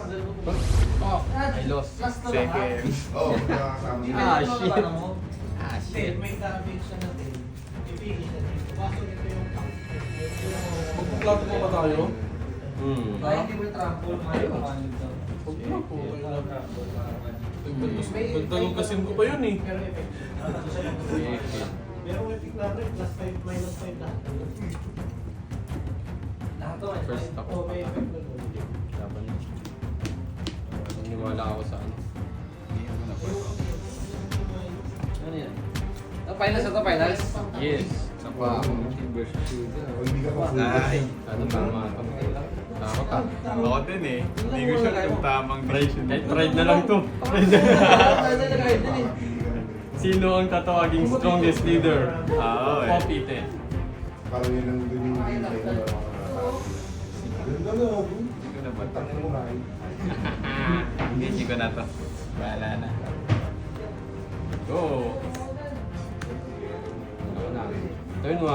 Oh, I lost. Second. Oo, nakakasama niya. Ah, shit. Ah, Hindi, shit. may damage siya na din. Ipigil na din. Kaso ito yung tank. Magpaplato pa ba tayo? Hmm. Kaya hindi mo trample, may pakanib daw. Huwag na po. Walang trample, parang Dagdagasin ko pa yun eh. Pero effect. Pero effect na rin, plus 5, minus 5 lahat. Lahat to, may First stop. Oh, may effect na doon. Laban niya. Naniwala ako sa ano. Ano yan? Finals na to, finals? Yes. Sa pa. O, hindi ka pa full. Ay. Ano tama ito? Tama ka. Ako din eh. Hindi ko sure kung tamang decision. Kahit pride na lang to. Sino ang tatawaging strongest leader? Oo eh. Popite. Parang yun ang dun yung gameplay na ganda na ako. Hindi ko na ba ito? Tangin mo kain. Hindi ko na to. Bahala na. Go! Ano na? Turn 1.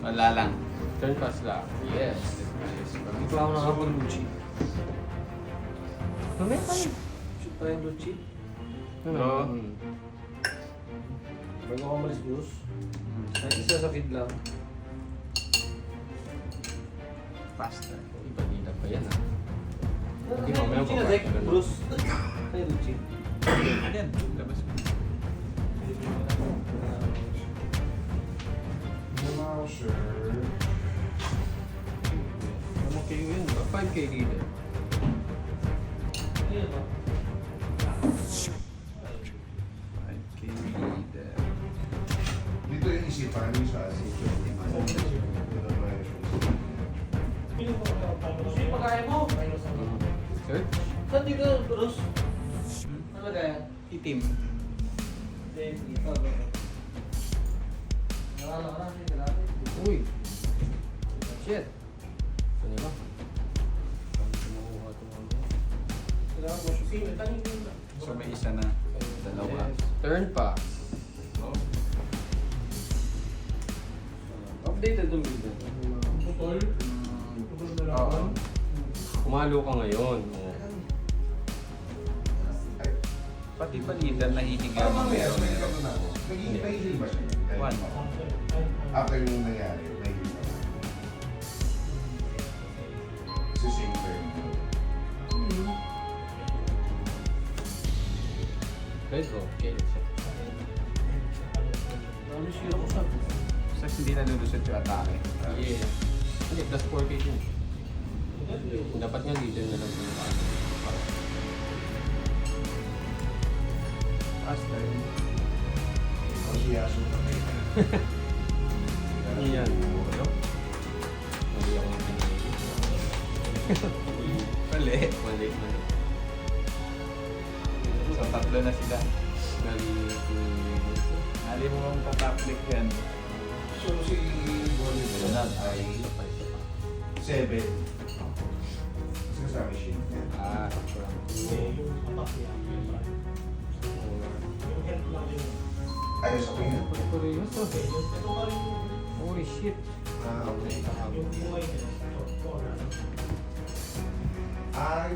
Wala lang. Turn fast lang. Yes. Hindi pa ako nakapag-Luchi. Mamaya tayo. Shoot tayo yung Luchi. Oo. Bago ako malis Bruce. Kahit isa sa kid lang. Faster. Ibalita pa yan ah. Hindi mo Luchi na deck, Bruce. Tayo Luchi. Yan. Labas ko. Hindi naman ako sure. Ano kayo yun? 5K leader. Dito yung isipan yung sa Gusto yung pagkaya mo? Search? Saan dito, Bruce? Ano kaya? Itim. Dito. Nakala ka na, hindi natin. Uy! Shit! Ano ba? Saan ko makuha ito mamaya? Kailangan mo siya. Tanin mo na. So may isa na. Dalawa. Yes. Turn pass. Oh. Updated yung video. Putol. Oo. Kumalo ka ngayon. Oh. Pati palitan nahihiga Parang ng mamaya, ito. may ikaw na ako. Nag-i-heal ba siya? One. After yung nangyari, nag-heal ba? Sa same term. Let's go. Okay. Ano siya ko sa So hindi na lulusot yung atake. Yeah. Hindi, plus 4K din. Dapat nga leader na lang yung pass. Faster. Ang siyaso na kayo. Ano yan? Ano? Mali ako ng pinili. Mali. Mali. So tatlo na sila. Mali. Hali mo ang tataplik yan. So si Bolivar ay 7. Sinasabi siya. Ah. Ayos ako yun. Holy shit. Okay.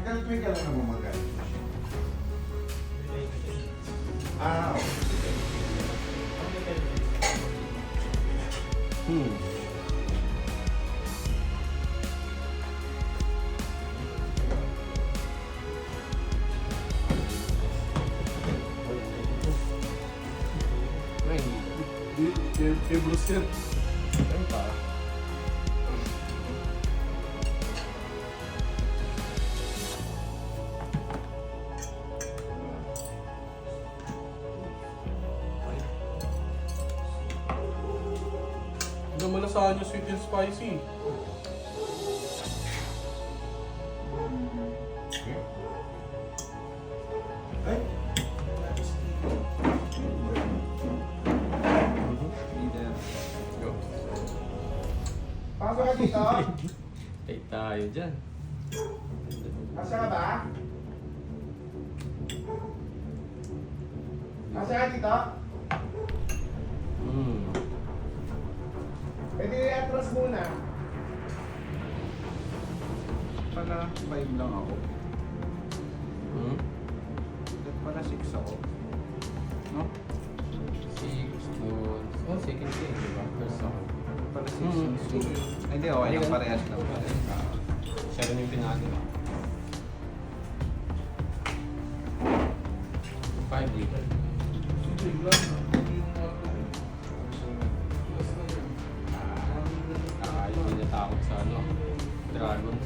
Calculate ka lang naman magaling. Okay. May Kay Bruce yan. turn pa. Hindi naman nasahan yung sweet and spicy. Ay, Leader. Go. pasok ka dito. Take tayo dyan. Asa ka ba? Asa ka dito? Hmm. Pwede i-atras muna. pala 5 lang ako. Hmm? Dapat pala 6 ako. No? 6 good. Oh, second day, di ba? First ako. Dapat pala 6 Mm. yung swing. Ay, hindi, okay lang. Parehas lang. Siya rin yung pinalo. 5 liter. Ayaw hindi natakot sa ano. Dragon.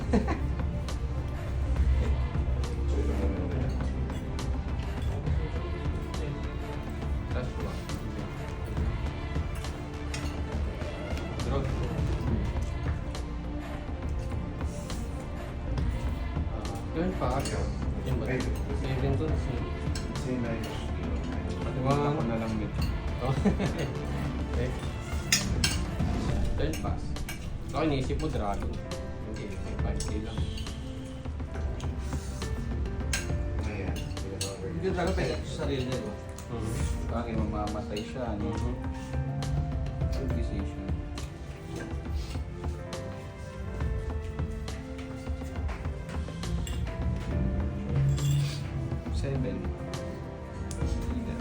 That's what. Drug. Turn pa. Yun ba? 7 dun. Same na yun. Patuwan ako na lang nito. Oh. Okay. Turn pass. Ako iniisip mo dragon. Hindi, may 5K lang. Ayan. Hindi talaga pwede sa sarili nito. Bakit mamamatay siya, ano? Good decision. Seven. Leader.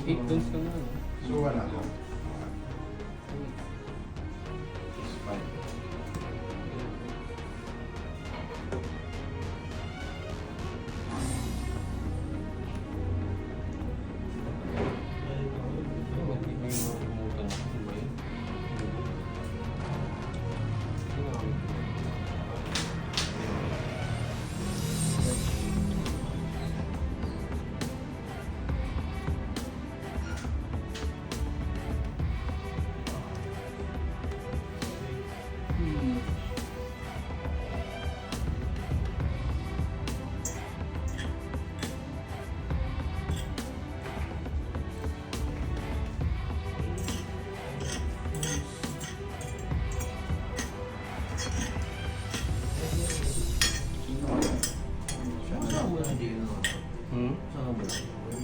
Eight dun ka na. So, wala lang. Is five. Hindi ko yung nakalimutan ako. Ano ba yun? Saan mo na hindi yun? Hmm? Saan mo na?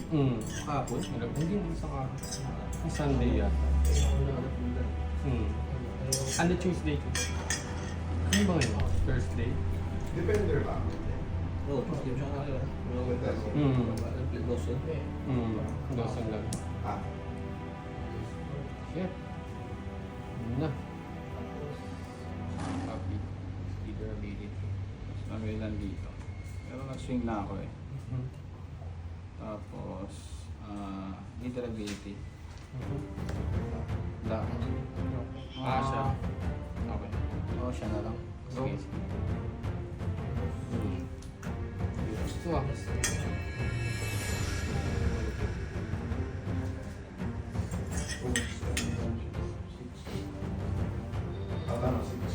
Hmm. Kahapon? Hindi sa Sunday yata. Hmm. Ano Tuesday? Ano ba ngayon? Thursday? Depende lang. Oo, hindi mo siya kaya. Hmm. Lawson. Hmm. Dosan lang. Ah. Shit. Ano na? Copy. Either ability. Sabi lang dito. Pero nag-swing na ako eh. Tapos, leader ability. Da. Siya. Okay. Oo, siya na lang. Sige. Gusto ah. Tama, 6.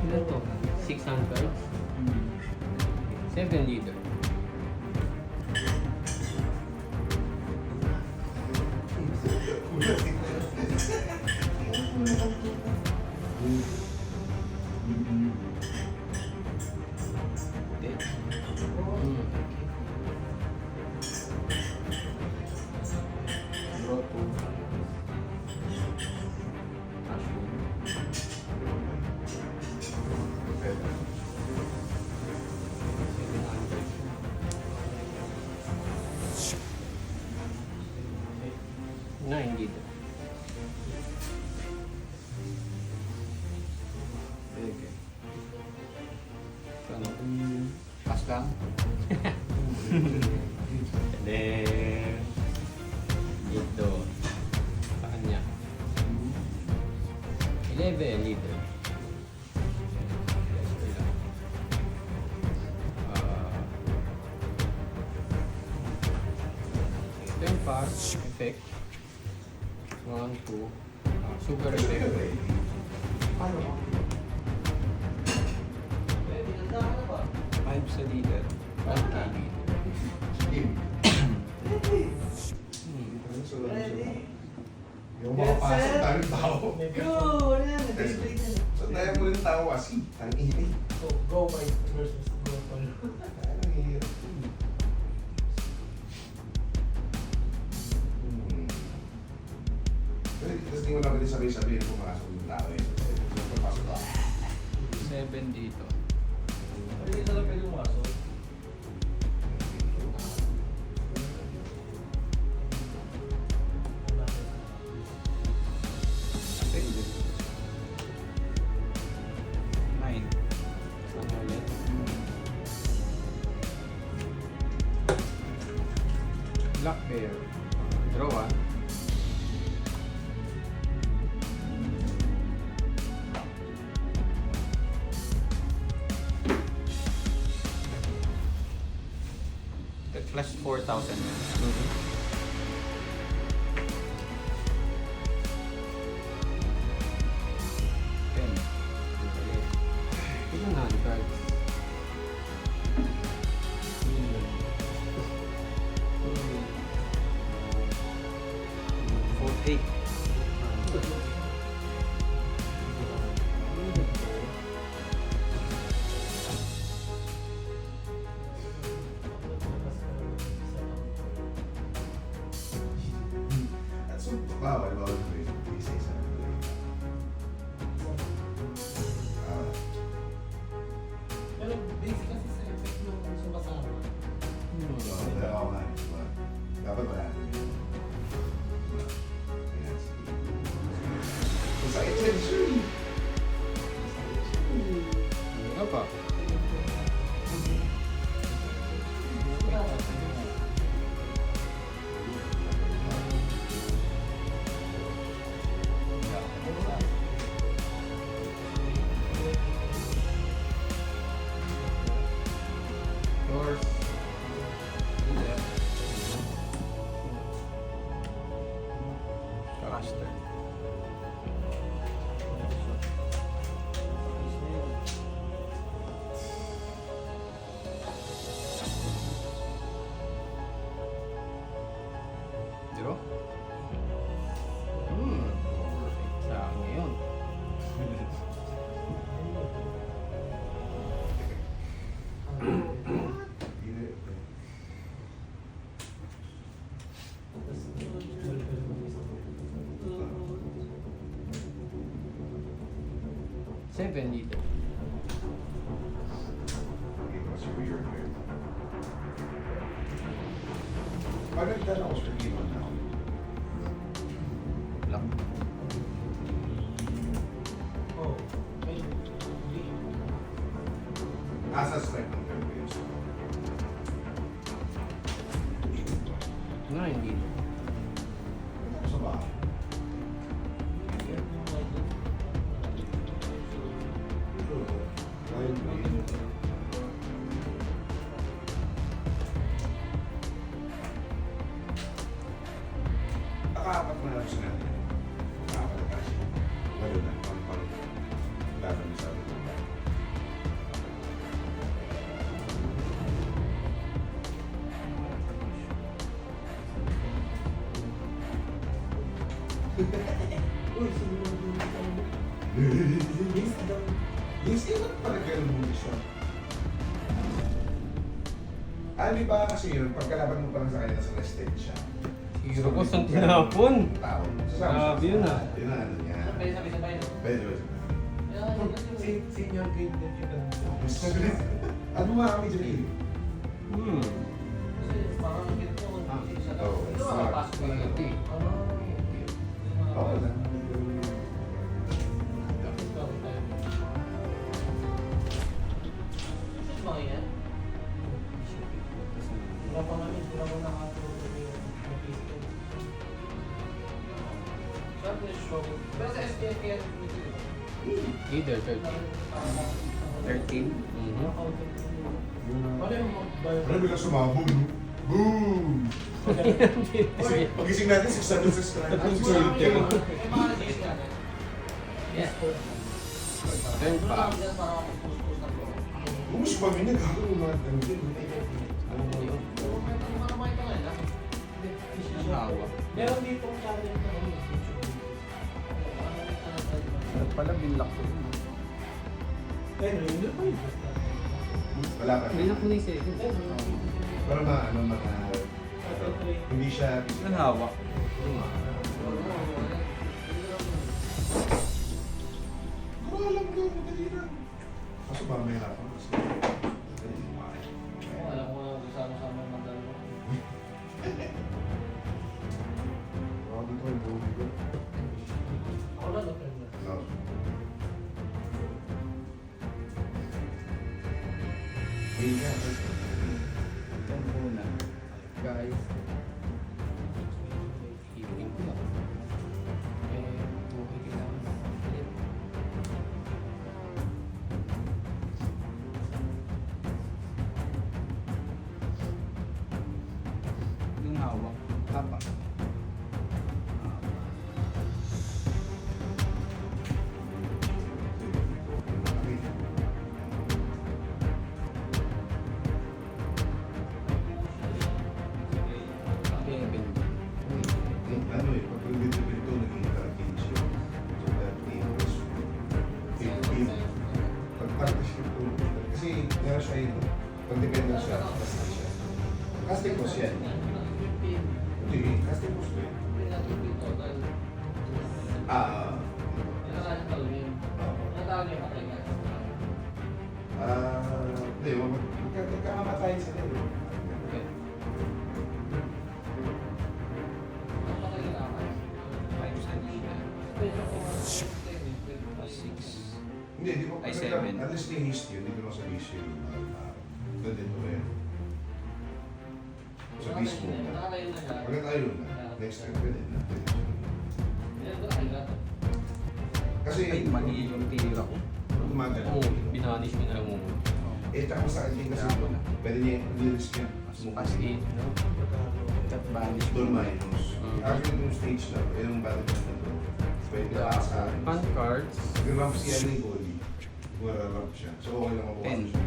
Ilan to? 600? 7 liter. Hmm. Draw 2. Nine liter. Sige. Ano? Pass lang. Then, dito, sa kanya. 11 liter. Turn pass, effect. 1, 2. Super effect. Paano? 5, sa leader. 1K. Game. Yung makapasok tayong tao. Go! Ano yan? Nag-display na. So tayo mo rin tao kasi. Ang ini. So, go by versus go pa. Ang hirap. Tapos di mo na pwede sabihin kung makasok yung tao eh. Papasok ka. 7 dito. Hindi na lang pwede umasok. Pwede. 9. Ano ulit? Black bear. Draw ah. Plus 4,000. Ten. Ito na, di cards. 48. At so, bawal ko rin. Isa-isa. Pero basic kasi sa effect nung sumasama. Oo nga. Dapat wala. Masakit yan, sure. Ano pa? Yours. Caster. Draw. Sa akin ngayon. Seven dito. Okay, what's your weird here? Pag nagdala ko sa game na ako. Black. Oh, may Asa strike ng Philippines. Nine dito. Ako sa bahay. Nakaapat na lang sila. Nakaapat na kasi. Lalo na. Pang laban sa atin. Uy, sumunod yung Yes, ilan pala ganun mo siya? Di ba kasi yun, pagkalaban mo pa lang sa kanya, nasa rested siya. Hero ko sa tinapon. Tao. Grabe yun ah. Yun ang ano niya. sabay-sabay no? Pero, Senior grade din yun. ano nga kami dyan eh? Kasi parang ganito. Oo. Ito makapasok ka lang. Oo lang. Mga yan? Wala pa namin, wala pa nakatulog yung physical. Saan yung show? Pero sa SPF yan, Either 13. 13. Paano yung mag-bio? Ano bigla sumabog, no? Boom! Pagising natin, 600 subscribers. May mga nag-iis ka na. Yeah. Turn pa. Para mag-post-post na po. Gusto pa minag ako ng mga tanggil. Ano mo yun? Ang hawak. Meron dito ang channel na ano. Sarap pala, binlock ko. Pero yun pa yun. Wala pa. Hindi na ko na yung second. Pero mga ano, mga... Hindi siya... Ang hawak. Wala lang doon, madali lang. Kaso ba may hapon? Kasi... Alam ko na kasama-sama ng dalawa. Wala dito yung buhay ko. Ako lang na-friend na. No. Hey, yeah. Ito muna. Guys. Keeping ko lang. Okay kailangan. Yung hawak. Hapa. Ano eh, pag dito naging 13 siya. So 13 was 15. Pag partnership ko, kasi meron siya yun. Pag dependent siya, casting siya. Casting ko siya. Hindi, casting ko siya. Hindi, magkakamatayin sila eh. Hindi, di ko Ay, 7. At least yung history, hindi ko lang sa history. Doon din to rin. Sa base mo na. Pagka tayo na, next time pwede na. Kasi, Ay, mali yung tira ko. Umaga. Oo, binanish mo na lang mo. Eh, tsaka sa akin kasi, pwede niya i-risk yan. As 8, no? Cut vanish. Doon minus. Actually, yung stage lang, yung battle na to. Pwede na sa akin. Fan cards. Nag-ramp siya ng body. Mara-ramp siya. So, okay lang mabuha Ten. siya.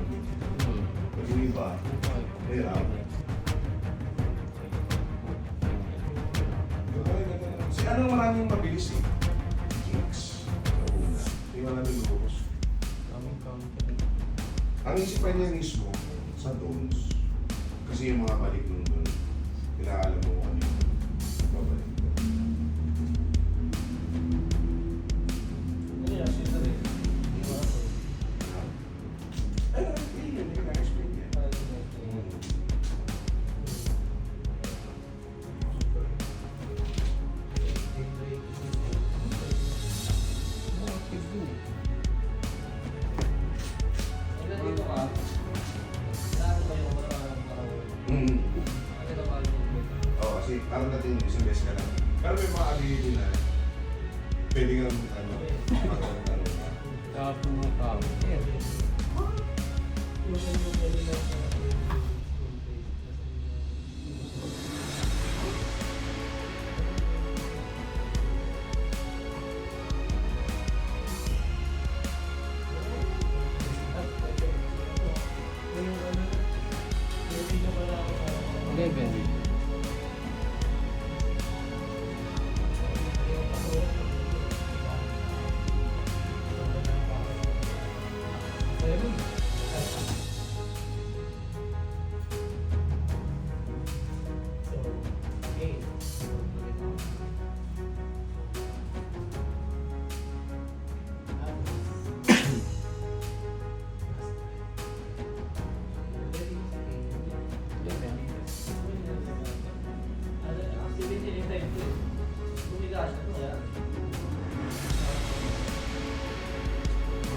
Pag yung iba, may ramp. Si ano maraming mabilis eh? Kicks. Sa una. Hindi maraming lubos. Ang isipan niya mismo, sa dons. Kasi yung mga balik nun doon, kilaalam mo kung ano yung babalik. Hindi ka na-explain yan. Oo, kasi parang natin yung isang beses ka lang. Pero may mga ability na pwede kang magkakaroon ka. Tapos mo tao. Eleven.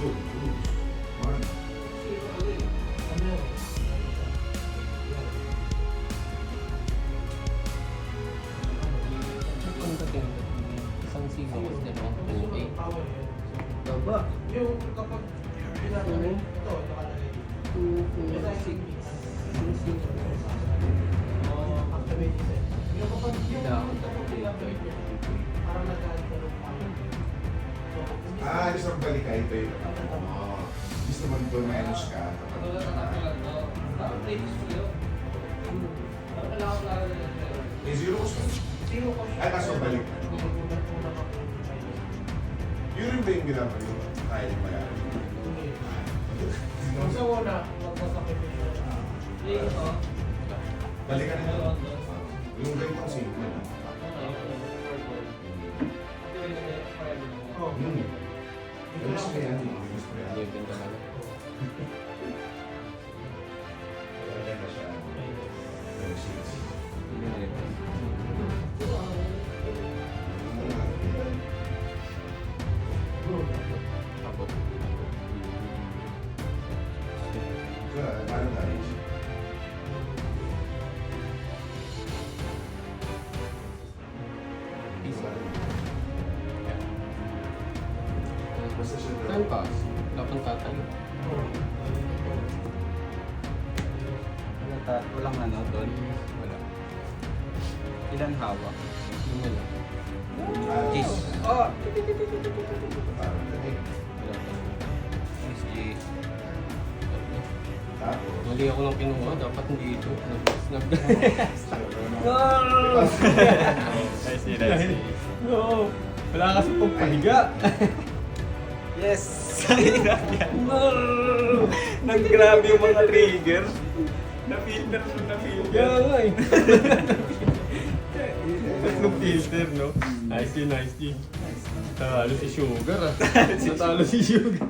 Good, good. Man. Ang dating isang sigaw is dalawang 2-8. Baba. Yung kapag pinapalagay ito, nakalagay. 2, 4, 6. Activate it. Yung kapag yung Yeah. parang nag-alter. Ah, isang balik ka ito yun. Gusto naman doon minus ka. May zero cost ka. Ay, kaso balik. Yun rin ba yung ginagawa yun? Kaya yung mayari. Balikan nila. Yung ganitong simple. Yung gusto yan. Yung gusto yan. Hindi yung ganda lang. Talaga na siya. Yung seats. Hindi yung ganda. Abot. Paano tayo? Basta siya daw. Saan pa? Wala pang tatayo. Walang ano doon. Wala. Ilan hawak? Yung wala. Gis. Parang tanig. Wala pa. SG. Tapos. Mali ako ng kinuha. Dapat hindi ito. Snap. I see, I see. No! Wala kasi pong pahiga. Yes! Hirap yan. Nag-grab yung mga trigger. Na-filter mo, na-filter. Kaya nga eh. Tatlong filter, no? Nice, nice. Natalo si Sugar ah. Natalo si Sugar.